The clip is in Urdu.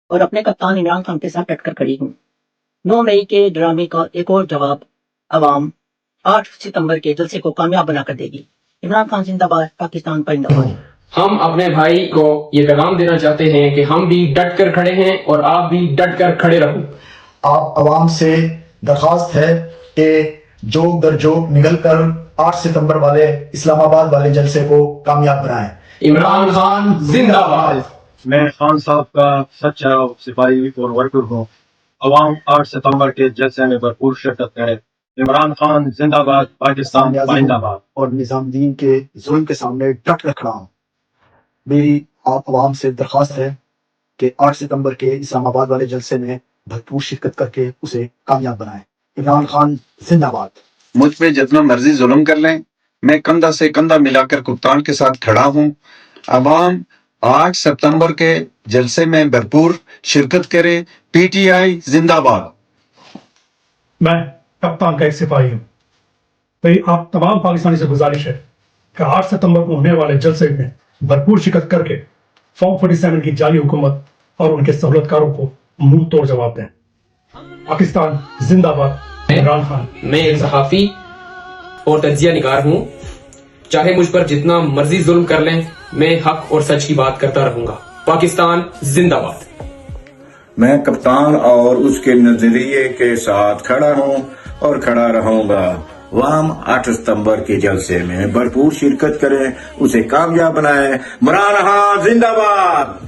اور اپنے کپتان عمران خان کے ساتھ ڈٹ کر کھڑی ہوں۔ 9 مئی کے ڈرامے کا ایک اور جواب عوام 8 ستمبر کے جلسے کو کامیاب بنا کر دے گی۔ عمران خان زندہ باد، پاکستان پائندہ باد۔ ہم اپنے بھائی کو یہ پیغام دینا چاہتے ہیں کہ ہم بھی ڈٹ کر کھڑے ہیں اور آپ بھی ڈٹ کر کھڑے رہو۔ آپ عوام سے درخواست ہے کہ جوگ در جوگ نکل کر 8 ستمبر والے اسلام آباد والے جلسے کو کامیاب بنائیں۔ عمران خان زندہ باد۔ میں خان صاحب کا سچا سپاہی اور ورکر ہوں۔ عوام 8 ستمبر کے جلسے میں بھرپور شرکت کرے۔ عمران خان زندہ باد، پاکستان پائندہ باد۔ اور نظام الدین کے ظلم کے سامنے ڈٹ کر کھڑا ہوں۔ میری آپ عوام سے درخواست ہے کہ 8 ستمبر کے اسلام آباد والے جلسے میں بھرپور شرکت کر کے اسے کامیاب بنائیں۔ عمران خان زندہ باد۔ مجھ پہ جتنا مرضی ظلم کر لیں، میں کندھا سے کندھا ملا کر کپتان کے ساتھ کھڑا ہوں۔ عوام 8 ستمبر کے جلسے میں بھرپور شرکت کرے۔ پی ٹی آئی زندہ باد۔ میں کپتان کا ایک سپاہی ہوں۔ میری آپ تمام پاکستانی سے گزارش ہے کہ 8 ستمبر کو ہونے والے جلسے میں بھرپور شرکت کر کے فارم 47 کی جعلی حکومت اور ان کے سہولت کاروں کو منہ توڑ جواب دیں۔ پاکستان زندہ باد، عمران خان۔ میں ایک صحافی اور تجزیہ نگار ہوں۔ چاہے مجھ پر جتنا مرضی ظلم کر لیں، میں حق اور سچ کی بات کرتا رہوں گا۔ پاکستان زندہ باد۔ میں کپتان اور اس کے نظریے کے ساتھ کھڑا ہوں اور کھڑا رہوں گا۔ عوام 8 ستمبر کے جلسے میں بھرپور شرکت کریں، اسے کامیاب بنائیں۔ عمران خان زندہ باد۔